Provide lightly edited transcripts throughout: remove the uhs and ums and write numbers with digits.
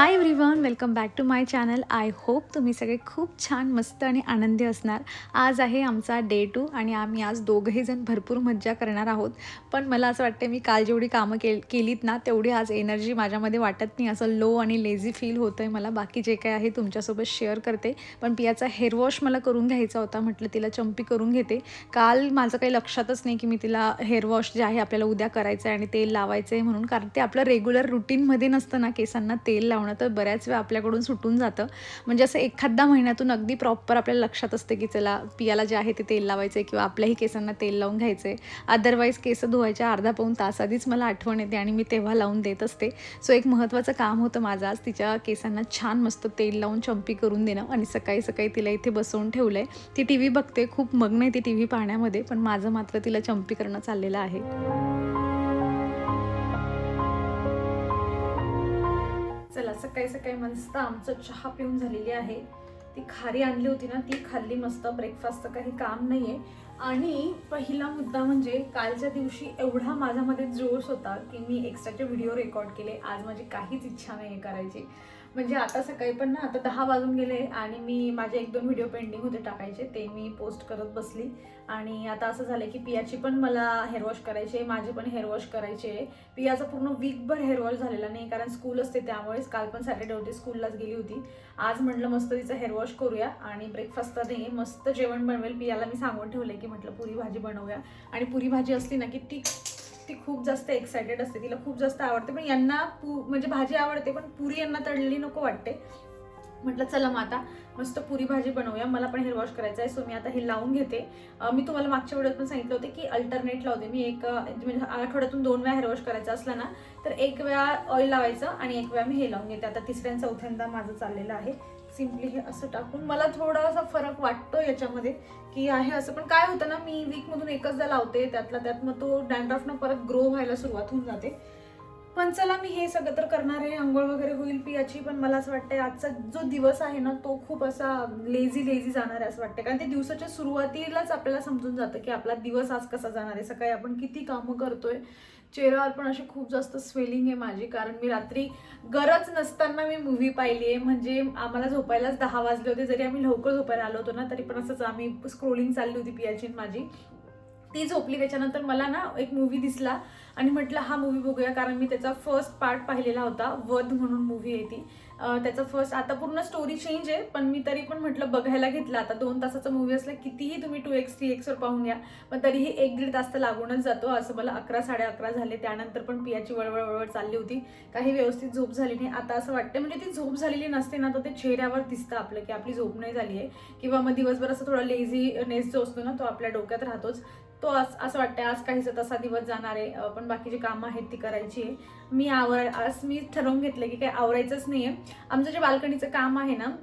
High everyone, welcome back to my channel. I hope तुम्ही सगळे खूप छान मस्त आणि आनंदी असणार. आज आहे आमचा डे 2 आणि आम्ही आज दोघंही जण भरपूर मज्जा करणार आहोत. पण मला असं वाटतं मी काल जेवढी कामं केलीत ना तेवढी आज एनर्जी माझ्यामध्ये वाटत नाही. असं लो आणि लेझी फील होतं आहे मला. बाकी जे काय आहे तुमच्यासोबत शेअर करते. पण पियाचा हेअर वॉश मला करून घ्यायचा होता. म्हटलं तिला चंपी करून घेते. काल माझं काही लक्षातच नाही की मी तिला हेअर वॉश जे आहे आपल्याला उद्या करायचं आहे आणि तेल लावायचं आहे म्हणून. कारण ते आपलं रेग्युलर रुटीनमध्ये नसतं ना केसांना तेल लावणं, तर बऱ्याच वेळा आपल्याकडून सुटून जातं. म्हणजे असं एखादा महिन्यातून अगदी प्रॉपर आपल्याला लक्षात असते की चला पियाला जे आहे ते तेल लावायचं आहे किंवा आपल्याही केसांना तेल लावून घ्यायचं आहे. अदरवाईज केस धुवायच्या अर्धा पाऊण तास आधीच मला आठवण येते आणि मी तेव्हा लावून देत असते. सो एक महत्त्वाचं काम होतं माझं आज तिच्या केसांना छान मस्त तेल लावून चंपी करून देणं. आणि सकाळी सकाळी तिला इथे बसवून ठेवलं आहे. ती टी व्ही बघते, खूप मग्न आहे ती टी व्ही पाहण्यामध्ये, पण माझं मात्र तिला चंपी करणं चाललेलं आहे. चला सकाळी सकाळी मस्त आमचं चहा पिऊन झालेली आहे. ती खारी आणली होती ना ती खाल्ली मस्त. ब्रेकफास्टचं काही काम नाही आहे. आणि पहिला मुद्दा म्हणजे कालच्या दिवशी एवढा माझ्यामध्ये जोश होता की मी एक्स्ट्राचे व्हिडिओ रेकॉर्ड केले. आज माझी काहीच इच्छा नाही आहे करायची. म्हणजे आता सकाळी पण ना आता 10 वाजून गेले आणि मी माझे 1-2 व्हिडिओ पेंडिंग होते टाकायचे, ते मी पोस्ट करत बसली. आणि आता असं झालं की पियाची पण मला हेअर वॉश करायची आहे, माझी पण हेअर वॉश करायची आहे. पियाचा पूर्ण वीकभर हेअर वॉश झालेला नाही कारण स्कूल असते त्यामुळेच. काल पण सॅटर्डे होते, स्कूललाच गेली होती. आज म्हटलं मस्त तिचं हेअर वॉश करूया आणि ब्रेकफास्टला नाही मस्त जेवण बनवेल. पियाला मी सांगून ठेवले की म्हटलं पुरी भाजी बनवूया. आणि पुरी भाजी असली ना की ती खूप जास्त एक्सायटेड असते, तिला खूप जास्त आवडते. पण यांना म्हणजे भाजी आवडते पण पुरी यांना तळलेली नको वाटते. म्हटलं चला मग आता मस्त पुरी भाजी बनवूया. मला पण हेअर वॉश करायचं आहे. सो मी आता हे लावून घेते. मी तुम्हाला मागच्या व्हिडिओत पण सांगितलं होते की अल्टरनेट लावते मी. म्हणजे आठवड्यातून 2 वेळा हेअर वॉश करायचं असला ना तर 1 वेळा ऑइल लावायचं आणि 1 वेळा मी हे लावून घेते. आता 3ऱ्या-4थ्यांदा माझं चाललेलं आहे. सिम्पली हे असं टाकून मला थोडासा फरक वाटतो याच्यामध्ये की आहे असं. पण काय होतं ना मी वीकमधून एकचदा लावते, त्यातला त्यात मग तो डॅन्ड्रफनं परत ग्रो व्हायला सुरुवात होऊन जाते. पण चला मी हे सगळं तर करणार आहे. अंघोळ वगैरे होईल पियाची. पण मला असं वाटतंय आजचा जो दिवस आहे ना तो खूप असा लेझी जाणार आहे असं वाटतं. कारण ते दिवसाच्या सुरुवातीलाच आपल्याला समजून जातं की आपला दिवस आज कसा जाणार आहे. सकाळी आपण किती कामं करतोय. चेहऱ्यावर पण अशी खूप जास्त स्वेलिंग आहे माझी, कारण मी रात्री गरज नसताना मी मूव्ही पाहिली आहे. म्हणजे आम्हाला झोपायलाच 10 वाजले होते. जरी आम्ही लवकर झोपायला आलो होतो ना तरी पण असंच आम्ही स्क्रोलिंग चालली होती पियाची माझी. ती झोपली. त्याच्यानंतर मला ना एक मूवी दिसला आणि म्हटलं हा मूवी बघूया. कारण मी त्याचा फर्स्ट पार्ट पाहिलेला होता. वध म्हणून मूवी आहे ती. त्याचा फर्स्ट, आता पूर्ण स्टोरी चेंज आहे पण मी तरी पण म्हटलं बघायला घेतला. आता 2 तासाचा मूवी असला कितीही तुम्ही 2x 3x वर पाहून घ्या पण तरीही 1-1.5 तास तर लागूनच जातो. असं मला 11-11:30 झाले. त्यानंतर पण पियाची वळवळ चालली होती. काही व्यवस्थित झोप झाली नाही. आता असं वाटतं म्हणजे ती झोप झालेली नसते ना तर ते चेहऱ्यावर दिसतं आपलं की आपली झोप नाही झाली आहे. किंवा मग दिवसभर असं थोडा लेझीनेस जो असतो ना तो आपल्या डोक्यात राहतोच. तो असं वाटतं आज काहीसा तसा दिवस जाणार आहे. पण बाकीची कामं आहेत ती करायची आहे. आज मी ठरवून घेतलं की काही आवरायचंच नाही आहे. आमचं जे बाल्कनीचं काम आहे ना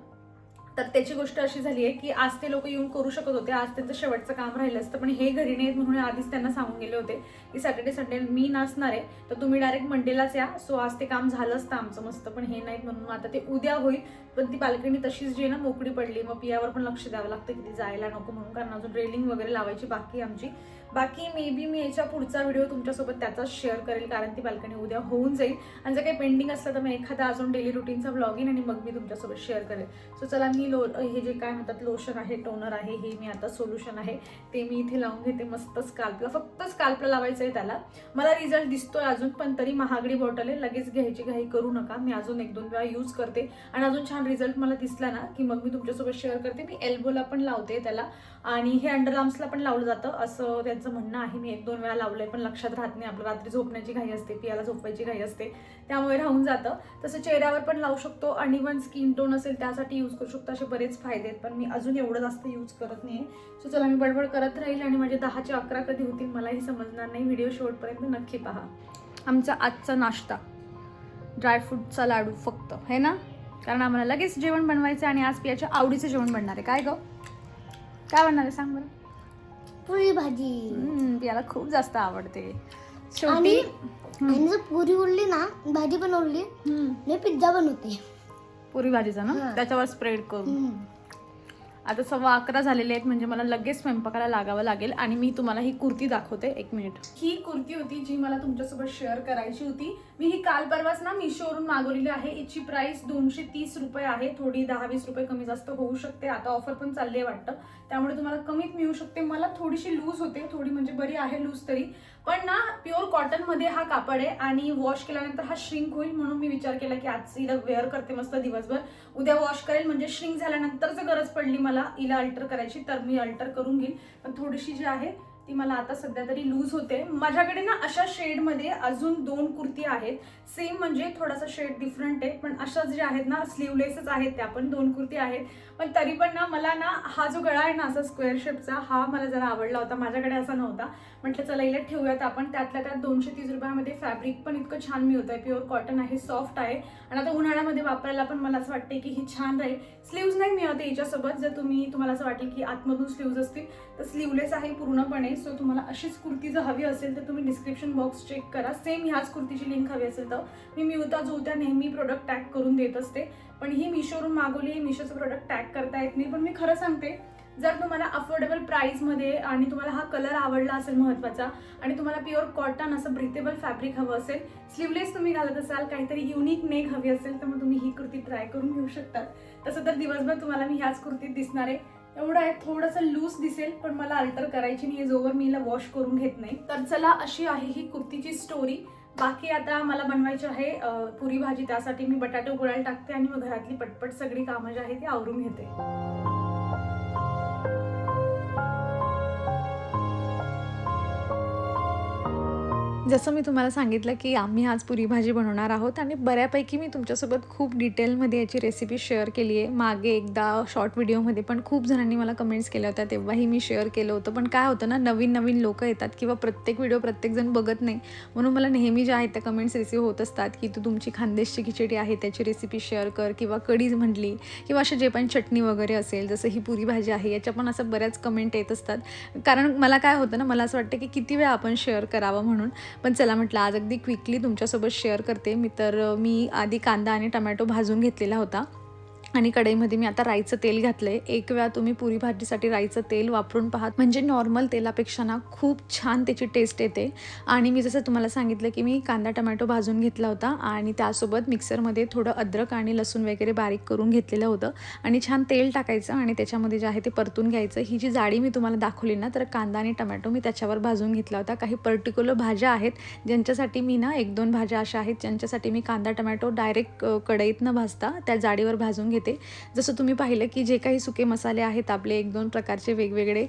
तर त्याची गोष्ट अशी झाली आहे की आज ते लोक येऊन करू शकत होते. आज त्यांचं शेवटचं काम राहिलं असतं पण हे घरी नाहीत म्हणून आधीच त्यांना सांगून गेले होते की सॅटर्डे संडे मी नसणार आहे तर तुम्ही डायरेक्ट मंडेलाच या. सो आज ते काम झालं असतं आमचं मस्त. पण हे नाहीत म्हणून आता ते उद्या होईल. पण ती बाल्कनी तशीच जी आहे ना मोकळी पडली. मग पियावर पण लक्ष द्यावं लागतं की ती जायला नको म्हणून, कारण अजून रेलिंग वगैरे लावायची बाकी आमची. बाकी मे बी मी याच्या पुढचा व्हिडिओ तुमच्यासोबत त्याचाच शेअर करेल कारण ती बाल्कनी उद्या होऊन जाईल. आणि जर काही पेंडिंग असलं तर मग एखादा अजून डेली रुटीनचा व्लॉग येईन आणि मग मी तुमच्यासोबत शेअर करेल. सो चला मी हे जे काय म्हणतात लोशन आहे, टोनर आहे, हे मी आता सोल्युशन आहे ते मी इथे लावून घेते मस्त स्काल्पला. फक्त स्काल्पला लावायचं आहे त्याला. मला रिझल्ट दिसतोय अजून, पण तरी महागडी बॉटल आहे, लगेच घ्यायची घाई करू नका. मी अजून 1-2 वेळा यूज करते आणि अजून छान रिझल्ट मला दिसला ना की मग मी तुमच्यासोबत शेअर करते. मी एल्बोला पण लावते त्याला आणि हे अंडर आर्म्सला पण लावलं जातं असं त्यांचं म्हणणं आहे. मी 1-2 वेळा लावलंय पण लक्षात राहत नाही. आपलं रात्री झोपण्याची घाई असते, पियाला झोपायची घाई असते त्यामुळे राहून जातं. तसं चेहऱ्यावर पण लावू शकतो. अनइव्हन स्किन टोन असेल त्यासाठी यूज करू शकतो. असे बरेच फायदे आहेत पण मी अजून एवढं जास्त यूज करत नाही. सो चला मी बडबड करत राहील आणि माझे 10चे 11 कधी होतील मलाही समजणार नाही. व्हिडिओ शेवटपर्यंत नक्की पहा. आमचा आजचा नाश्ता ड्रायफ्रूटचा लाडू फक्त है ना, कारण आम्हाला लगेच जेवण बनवायचं आणि आज पियाच्या आवडीचं जेवण बनणार आहे. काय गं काय बनणार आहे सांग बरं? पुरी भाजी. पियाला खूप जास्त आवडते. आणि जर पुरी उरली ना, भाजी बनवली मी पिझ्झा बनवते पुरी भाजीचा ना त्याच्यावर स्प्रेड करून. आता 11:15 झालेले आहेत, म्हणजे मला लगेच स्वयंपाकाला लागावं लागेल. आणि मी तुम्हाला ही कुर्ती दाखवते, 1 मिनिट. ही कुर्ती होती जी मला तुमच्यासोबत शेअर करायची होती. मी ही काल परवाच ना मिशोवरून मागवलेली आहे. याची प्राइस 230 रुपये आहे. थोडी 10-20 रुपये कमी जास्त होऊ शकते. आता ऑफर पण चालली आहे वाटतं, त्यामुळे तुम्हाला कमीत मिळू शकते. मला थोडीशी लूज होते, थोडी म्हणजे बरी आहे लूज तरी, पण ना प्युअर कॉटन मध्ये हा कापड आहे आणि वॉश केल्यानंतर हा श्रिंक होईल, म्हणून मी विचार केला की आज हिला वेअर करते मस्त दिवसभर, उद्या वॉश करेल, म्हणजे श्रिंक झाल्यानंतर जर गरज पडली मला हिला अल्टर करायची तर मी अल्टर करून घेईन. पण थोडीशी जी आहे ती मला आता सध्या तरी लूज होते. माझ्याकडे ना अशा शेडमध्ये अजून 2 कुर्ती आहेत, सेम म्हणजे थोडासा शेड डिफरंट आहे, पण अशाच ज्या आहेत ना स्लीवलेसच आहेत, त्या पण 2 कुर्ती आहेत. पण तरी पण ना मला ना हा जो गळा आहे ना असा स्क्वेअर शेपचा, हा मला जरा आवडला होता, माझ्याकडे असा नव्हता. म्हटलं चला हिला ठेवूयात आपण. त्यातल्या त्यात 230 रुपयामध्ये फॅब्रिक पण इतकं छान मिळत आहे, प्युअर कॉटन आहे, सॉफ्ट आहे, आणि आता उन्हाळ्यामध्ये वापरायला पण मला असं वाटते की ही छान राहील. स्लीव्ज नाही मिळत याच्यासोबत, जर तुम्हाला असं वाटेल की आतमधून स्लीव्ज असतील तर स्लीवलेस आहे पूर्णपणे. सो तुम्हाला अशीच कुर्ती जर हवी असेल तर तुम्ही डिस्क्रिप्शन बॉक्स चेक करा. सेम ह्याच कुर्तीची लिंक हवी असेल तर मी मिळता जो त्या नेहमी प्रोडक्ट टॅग करून देत असते, पण ही मिशोवरून मागवली आहे. मिशोचं प्रोडक्ट टॅग करता येत नाही. पण मी खरं सांगते, जर तुम्हाला अफोर्डेबल प्राइसमध्ये आणि तुम्हाला हा कलर आवडला असेल महत्त्वाचा, आणि तुम्हाला प्युअर कॉटन असं ब्रिथेबल फॅब्रिक हवं असेल, स्लीवलेस तुम्ही घालत असाल, काहीतरी युनिक नेक हवी असेल, तर मग तुम्ही ही कुर्ती ट्राय करून घेऊ शकता. तसं तर दिवसभर तुम्हाला मी ह्याच कुर्तीत दिसणार आहे. एवढं आहे, थोडंसं लूज दिसेल, पण मला अल्टर करायची नाही जोवर मी हिला वॉश करून घेत नाही. तर चला, अशी आहे ही कुर्तीची स्टोरी. बाकी आता मला बनवायची आहे पुरी भाजी. त्यासाठी मी बटाटे उकळायला टाकते आणि मग घरातली पटपट सगळी कामं जी आहे ती आवरून घेते. जसं मी तुम्हाला सांगितलं की आम्ही आज पुरी भाजी बनवणार आहोत, आणि बऱ्यापैकी मी तुमच्यासोबत खूप डिटेलमध्ये याची रेसिपी शेअर केली आहे. मागे एकदा शॉर्ट व्हिडिओमध्ये पण खूप जणांनी मला कमेंट्स केल्या होत्या, तेव्हाही मी शेअर केलं होतं. पण काय होतं ना, नवीन नवीन लोकं येतात किंवा प्रत्येक व्हिडिओ प्रत्येकजण बघत नाही, म्हणून मला नेहमी ज्या आहेत त्या कमेंट्स रिसीव्ह होत असतात की तू तुमची खानदेशची खिचडी आहे त्याची रेसिपी शेअर कर, किंवा कढी म्हटली, किंवा असे जे पण चटणी वगैरे असेल, जसं ही पुरी भाजी आहे, याच्या पण असं बऱ्याच कमेंट येत असतात. कारण मला काय होतं ना, मला असं वाटतं की किती वेळा आपण शेअर करावं म्हणून. पण चला म्हटलं आज अगदी क्विकली तुमच्यासोबत शेअर करते. मी आधी कांदा आणि टमॅटो भाजून घेतलेला होता, आणि कढईमध्ये मी आता राईचं तेल घातलं आहे. एक वेळा तुम्ही पुरी भाजीसाठी राईचं तेल वापरून पाहात, म्हणजे नॉर्मल तेलापेक्षा ना खूप छान त्याची टेस्ट येते. आणि मी जसं तुम्हाला सांगितलं की मी कांदा टमॅटो भाजून घेतला होता, आणि त्यासोबत मिक्सरमध्ये थोडं अद्रक आणि लसूण वगैरे बारीक करून घेतलेलं होतं, आणि छान तेल टाकायचं आणि त्याच्यामध्ये जे आहे ते परतून घ्यायचं. ही जी जाडी मी तुम्हाला दाखवली ना, तर कांदा आणि टमॅटो मी त्याच्यावर भाजून घेतला होता. काही पर्टिक्युलर भाज्या आहेत ज्यांच्यासाठी मी ना 1-2 भाज्या अशा आहेत ज्यांच्यासाठी मी कांदा टमॅटो डायरेक्ट कढईत न भाजता त्या जाडीवर भाजून घेते. जसं तुम्ही पाहिलं की जे काही सुके मसाले आहेत आपले, 1-2 प्रकारचे वेगवेगळे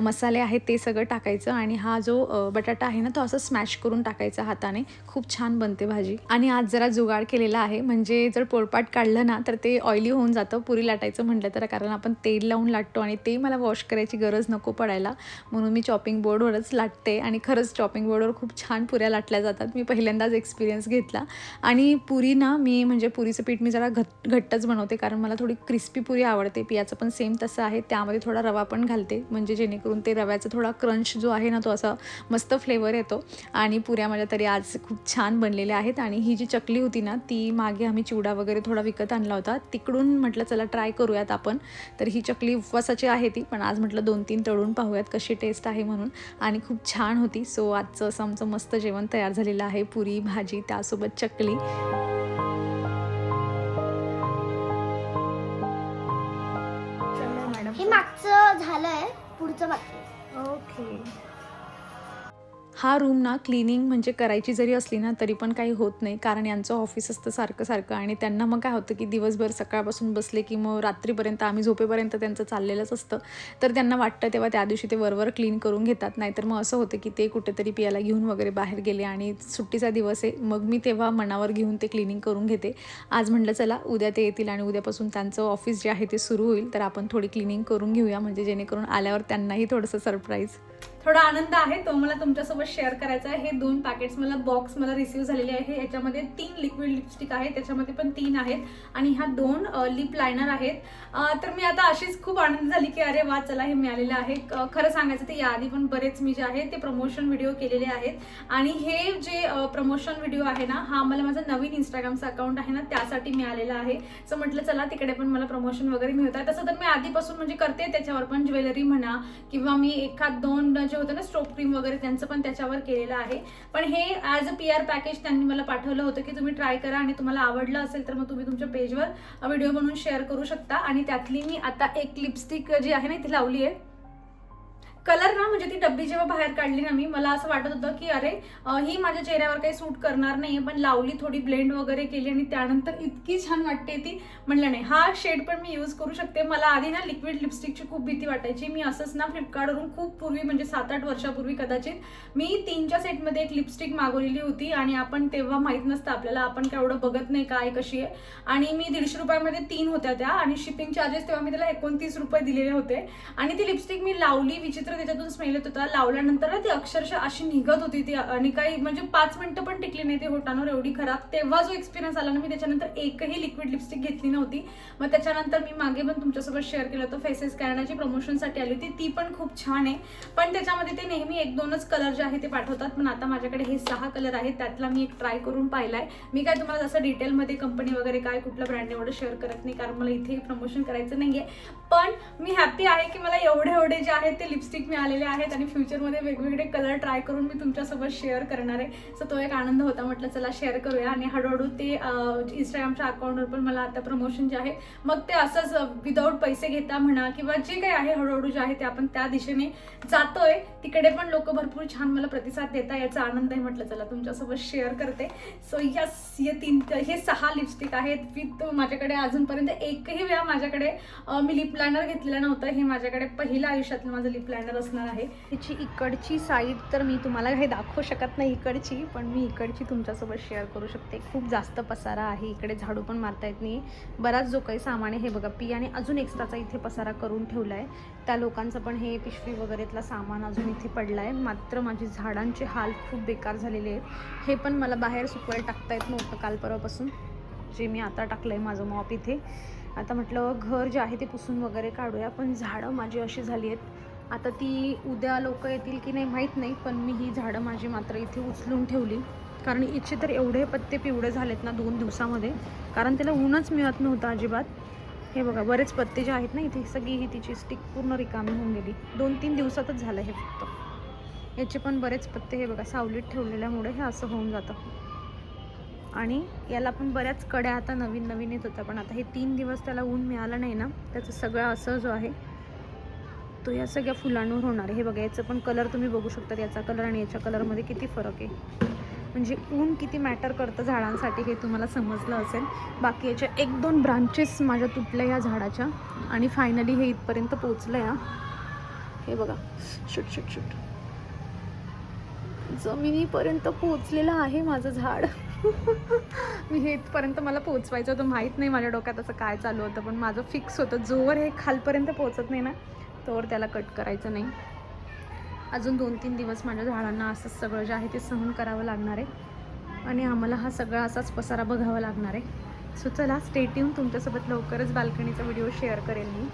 मसाले आहेत, ते सगळं टाकायचं, आणि हा जो बटाटा आहे ना तो असं स्मॅश करून टाकायचा हाताने. खूप छान बनते भाजी. आणि आज जरा जुगाड केलेला आहे, म्हणजे जर पोळपाट काढलं ना तर ते ऑइली होऊन जातं पुरी लाटायचं म्हटलं तर, कारण आपण तेल लावून लाटतो आणि ते मला वॉश करायची गरज नको पडायला, म्हणून मी चॉपिंग बोर्डवरच लाटते. आणि खरंच चॉपिंग बोर्डवर खूप छान पुऱ्या लाटल्या जातात. मी पहिल्यांदाच एक्सपिरियन्स घेतला. आणि पुरी ना मी म्हणजे पुरीचं पीठ मी जरा घट्टच बनवते, कारण मला थोडी क्रिस्पी पुरी आवडते. पियाचं पण सेम तसं आहे, त्यामध्ये थोडा रवा पण घालते, म्हणजे जेणेकरून ते रव्याचा थोडा क्रंच जो आहे ना तो असा मस्त फ्लेवर येतो. आणि पुऱ्या माझ्या तरी आज खूप छान बनलेल्या आहेत. आणि ही जी चकली होती ना, ती मागे आम्ही चिवडा वगैरे थोडा विकत आणला होता, तिकडून म्हटलं चला ट्राय करूयात आपण. तर ही चकली उपवासाची आहे ती, पण आज म्हटलं 2-3 तळून पाहूयात कशी टेस्ट आहे म्हणून, आणि खूप छान होती. सो आजचं असं आमचं मस्त जेवण तयार झालेलं आहे, पुरी भाजी त्यासोबत चकली. हे मागचं झालंय, पुढचं बाकी. ओके. हा रूम ना क्लिनिंग म्हणजे करायची जरी असली ना तरी पण काही होत नाही, कारण यांचं ऑफिस असतं सारखं, आणि त्यांना मग काय होतं की दिवसभर सकाळपासून बसले की मग रात्रीपर्यंत आम्ही झोपेपर्यंत त्यांचं चाललेलंच असतं. तर त्यांना वाटतं तेव्हा त्या दिवशी ते वरवर क्लीन करून घेतात. नाहीतर मग असं होतं की ते कुठेतरी पियाला घेऊन वगैरे बाहेर गेले आणि सुट्टीचा दिवस आहे, मग मी तेव्हा मनावर घेऊन ते क्लिनिंग करून घेते. आज म्हटलं चला उद्या ते येतील आणि उद्यापासून त्यांचं ऑफिस जे आहे ते सुरू होईल, तर आपण थोडी क्लिनिंग करून घेऊया, म्हणजे जेणेकरून आल्यावर त्यांनाही थोडंसं सरप्राईज. थोडा आनंद आहे तो मला तुमच्यासोबत शेअर करायचा आहे. हे 2 पॅकेट्स बॉक्स मला रिसीव्ह झालेले आहे. याच्यामध्ये 3 लिक्विड लिपस्टिक आहेत, त्याच्यामध्ये पण 3 आहेत आणि ह्या 2 लिप लायनर आहेत. तर मी आता अशीच खूप आनंद झाली की अरे वा चला हे मिळालेलं आहे. खरं सांगायचं ते याआधी पण बरेच मी जे आहे ते प्रमोशन व्हिडिओ केलेले आहेत आणि हे जे प्रमोशन व्हिडिओ आहे ना, हा मला माझा नवीन इंस्टाग्रामचा अकाउंट आहे ना त्यासाठी मिळालेला आहे. सो म्हटलं चला तिकडे पण मला प्रमोशन वगैरे मिळतं. तसं तर मी आधीपासून म्हणजे करते, त्याच्यावर पण ज्वेलरी म्हणा किंवा मी 1-2 जे होतं ना स्ट्रोक क्रीम वगैरे त्यांचं पण त्याच्यावर केलेलं आहे. पण हे ॲज अ PR पॅकेज त्यांनी मला पाठवलं होतं की तुम्ही ट्राय करा आणि तुम्हाला आवडलं असेल तर मग तुम्ही तुमच्या पेजवर व्हिडिओ बनवून शेअर करू शकता. आणि त्यातली मी आता एक लिपस्टिक जी आहे ना ती लावली आहे. कलर ना म्हणजे ती डब्बी जेव्हा बाहेर काढली ना मी, मला असं वाटत होतं की अरे ही माझ्या चेहऱ्यावर काही सूट करणार नाही, पण लावली, थोडी ब्लेंड वगैरे केली आणि त्यानंतर इतकी छान वाटते ती. म्हणलं नाही हा शेड पण मी यूज करू शकते. मला आधी ना लिक्विड लिपस्टिकची खूप भीती वाटायची. मी असंच ना फ्लिपकार्टवरून खूप पूर्वी म्हणजे 7-8 वर्षापूर्वी कदाचित मी 3च्या सेटमध्ये एक लिपस्टिक मागवलेली होती आणि आपण तेव्हा माहीत नसतं आपल्याला, आपण काय एवढं बघत नाही काय कशी आहे. आणि मी 150 रुपयामध्ये 3 होत्या त्या आणि शिपिंग चार्जेस तेव्हा मी त्याला 29 रुपये दिलेले होते. आणि ती लिपस्टिक मी लावली, विचित्र त्याच्यातून स्मेल येत होता. लावल्यानंतर ती अक्षरशः अशी निघत होती ती आणि काही म्हणजे 5 मिनिटं पण टिकली नाही ती होटांवर, एवढी खराब. तेव्हा जो एक्सपिरियन्स आला ना, मी त्याच्यानंतर एकही लिक्विड लिपस्टिक घेतली नव्हती. मग त्याच्यानंतर मी मागे पण तुमच्यासोबत शेअर केलं होतं, फेसेस कॅनडाची प्रमोशनसाठी आली होती, ती पण खूप छान आहे. पण त्याच्यामध्ये ते नेहमी 1-2च कलर जे आहे ते पाठवतात. पण आता माझ्याकडे हे 6 कलर आहेत, त्यातला मी एक ट्राय करून पाहिलाय. मी काय तुम्हाला जसं डिटेलमध्ये कंपनी वगैरे काय कुठल्या ब्रँड एवढं शेअर करत नाही, कारण मला इथे प्रमोशन करायचं नाहीये. पण मी हॅप्पी आहे की मला एवढे जे आहेत ते लिपस्टिक मिळालेले आहेत आणि फ्युचरमध्ये वेगवेगळे कलर ट्राय करून मी तुमच्यासोबत शेअर करणार आहे. सो तो एक आनंद होता, म्हटलं चला शेअर करूया. आणि हळूहळू ते इंस्टाग्रामच्या अकाउंटवर पण मला आता प्रमोशन जे आहे मग ते असंच विदाऊट पैसे घेता म्हणा किंवा जे काही आहे हळूहळू जे आहे ते आपण त्या दिशेने जातोय. तिकडे पण लोक भरपूर छान मला प्रतिसाद देता, याचा आनंद आहे. म्हटलं चला तुमच्यासोबत शेअर करते. सो यस, हे 6 लिपस्टिक आहेत. विथ माझ्याकडे अजूनपर्यंत एकही वेळा माझ्याकडे मी लिप लायनर घेतलेलं नव्हतं. हे माझ्याकडे पहिलं आयुष्यातलं माझं लिप लायनर असणार आहे. त्याची इकडची साईड तर मी तुम्हाला काही दाखवू शकत नाही इकडची, पण मी इकडची तुमच्यासोबत शेअर करू शकते. खूप जास्त पसारा आहे इकडे, झाडू पण मारता येत नाही. बराच जो काही सामान आहे हे बघा, पी आणि अजून एक्स्ट्राचा इथे पसारा करून ठेवला आहे. त्या लोकांचं पण हे पिशवी वगैरेतला सामान अजून इथे पडला आहे. मात्र माझी झाडांचे हाल खूप बेकार झालेले आहेत. हे पण मला बाहेर सुकवायला टाकता येत नव्हतं काल परवापासून, जे मी आता टाकलं आहे माझं मॉप इथे. आता म्हटलं घर जे आहे ते पुसून वगैरे काढूया, पण झाडं माझी अशी झाली आहेत. आता ती उद्या लोक येतील की नाही माहीत नाही, पण मी ही झाडं माझी मात्र इथे उचलून ठेवली. कारण इथे तर एवढे पत्ते पिवळे झालेत ना 2 दिवसामध्ये, कारण त्याला ऊनच मिळत नव्हतं अजिबात. हे बघा, बरेच पत्ते जे आहेत ना इथे, सगळी ही तिची स्टिक पूर्ण रिकामी होऊन गेली. 2-3 दिवसातच झालं हे फक्त. याचे पण बरेच पत्ते हे बघा सावलीत ठेवलेल्यामुळे हे असं होऊन जातं. आणि याला पण बऱ्याच कड्या आता नवीन येत होत्या, पण आता हे 3 दिवस त्याला ऊन मिळालं नाही ना, त्याचं सगळं असं जो आहे तो या सगळ्या फुलांवर होणार आहे. हे बघा, याचं पण कलर तुम्ही बघू शकता, याचा कलर आणि याच्या कलरमध्ये किती फरक आहे. म्हणजे ऊन किती मॅटर करतं झाडांसाठी हे तुम्हाला समजलं असेल. बाकी याच्या 1-2 ब्रांचेस माझ्या तुटल्या या झाडाच्या आणि फायनली हे इथपर्यंत पोचलं या. हे बघा, शूट जमिनीपर्यंत पोचलेलं आहे माझं झाड. मी हे इथपर्यंत मला पोचवायचं होतं, माहीत नाही माझ्या डोक्यात असं काय चालू होतं, पण माझं फिक्स होतं जोवर हे खालपर्यंत पोचत नाही ना तोवर त्याला कट करायचं नाही. अजून 2-3 दिवस माझ्या झाडांना असंच सगळं जे आहे ते सहन करावं लागणार आहे आणि आम्हाला हा सगळा असाच पसारा बघावा लागणार आहे. सो चला, स्टे ट्यून, तुमच्यासोबत लवकरच बाल्कनीचा व्हिडिओ शेअर करेल मी.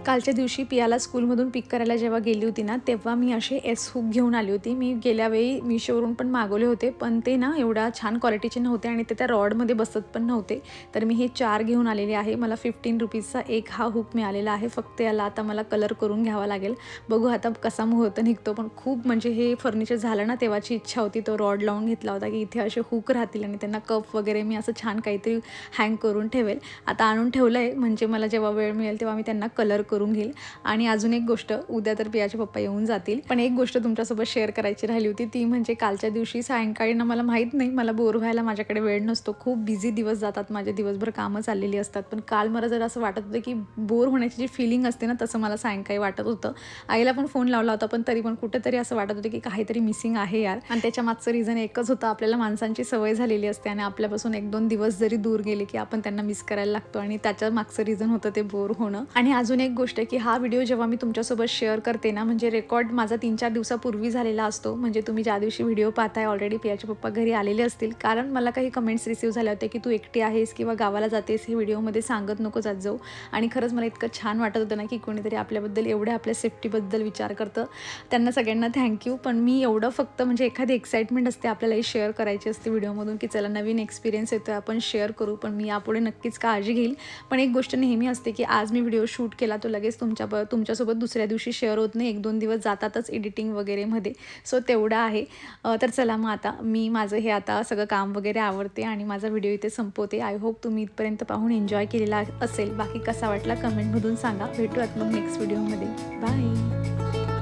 कालच्या दिवशी पियाला स्कूलमधून पिक करायला जेव्हा गेली होती ना, तेव्हा मी असे एस हुक घेऊन आली होती. मी गेल्या वेळी मीशोवरून पण मागवले होते, पण ते ना एवढ्या छान क्वालिटीचे नव्हते आणि ते त्या रॉडमध्ये बसत पण नव्हते. तर मी हे 4 घेऊन आलेले आहे. मला 15 रुपीजचा एक हा हुक मिळालेला आहे. फक्त याला आता मला कलर करून घ्यावा लागेल. बघू आता कसा मुहूर्त निघतो. पण खूप म्हणजे हे फर्निचर झालं ना तेव्हाची इच्छा होती, तो रॉड लावून घेतला होता की इथे असे हुक राहतील आणि त्यांना कप वगैरे मी असं छान काहीतरी हँग करून ठेवेल. आता आणून ठेवलं आहे, म्हणजे मला जेव्हा वेळ मिळेल तेव्हा मी त्यांना कलर करून घेईल. आणि अजून एक गोष्ट, उद्या तर पियाचे पप्पा येऊन जातील, पण एक गोष्ट तुमच्यासोबत शेअर करायची राहिली होती, ती म्हणजे कालच्या दिवशी सायंकाळी ना, मला माहीत नाही, मला बोर व्हायला माझ्याकडे वेळ नसतो, खूप बिझी दिवस जातात माझे, दिवसभर कामं चाललेली असतात, पण काल मला जर असं वाटत होतं की बोर होण्याची जी फिलिंग असते ना, तसं मला सायंकाळी वाटत होतं. आईला पण फोन लावला होता, पण तरी पण कुठेतरी असं वाटत होतं की काहीतरी मिसिंग आहे यार. आणि त्याच्या मागचं रिझन एकच होतं, आपल्याला माणसांची सवय झालेली असते आणि आपल्यापासून 1-2 दिवस जरी दूर गेले की आपण त्यांना मिस करायला लागतो, आणि त्याच्या मागचं रिझन होतं ते बोर होणं. आणि अजून एक गोष्ट की हा व्हिडिओ जेव्हा मी तुमच्यासोबत शेअर करते ना, म्हणजे रेकॉर्ड माझा 3-4 दिवसापूर्वी झालेला असतो, म्हणजे तुम्ही ज्या दिवशी व्हिडिओ पाहताय ऑलरेडी पियाचे पप्पा घरी आलेले असतील, कारण मला काही कमेंट्स रिसीव्ह झाले होते की तू एकटी आहेस किंवा गावाला जातेस, हे व्हिडिओमध्ये सांगत नको जात जाऊ. आणि खरंच मला इतकं छान वाटत होतं ना की कोणीतरी आपल्याबद्दल एवढ्या आपल्या सेफ्टीबद्दल विचार करतं. त्यांना सगळ्यांना थँक्यू. पण मी एवढं फक्त म्हणजे एखादी एक्साइटमेंट असते आपल्यालाही शेअर करायची असते व्हिडिओमधून की चला नवीन एक्सपिरियन्स येतो आहे, आपण शेअर करू, पण मी यापुढे नक्कीच काळजी घेईल. पण एक गोष्ट नेहमी असते की आज मी व्हिडिओ शूट केला तो लगेच तुमच्यासोबत दुसऱ्या दिवशी शेअर होत नाही, 1-2 दिवस जातातच एडिटिंग वगैरेमध्ये. सो तेवढं आहे. तर चला मग आता मी माझं हे आता सगळं काम वगैरे आवरते आणि माझा व्हिडिओ इथे संपवते. आय होप तुम्ही इथपर्यंत पाहून एन्जॉय केलेला असेल. बाकी कसा वाटला कमेंटमधून सांगा. भेटूयात मग नेक्स्ट व्हिडिओमध्ये. बाय.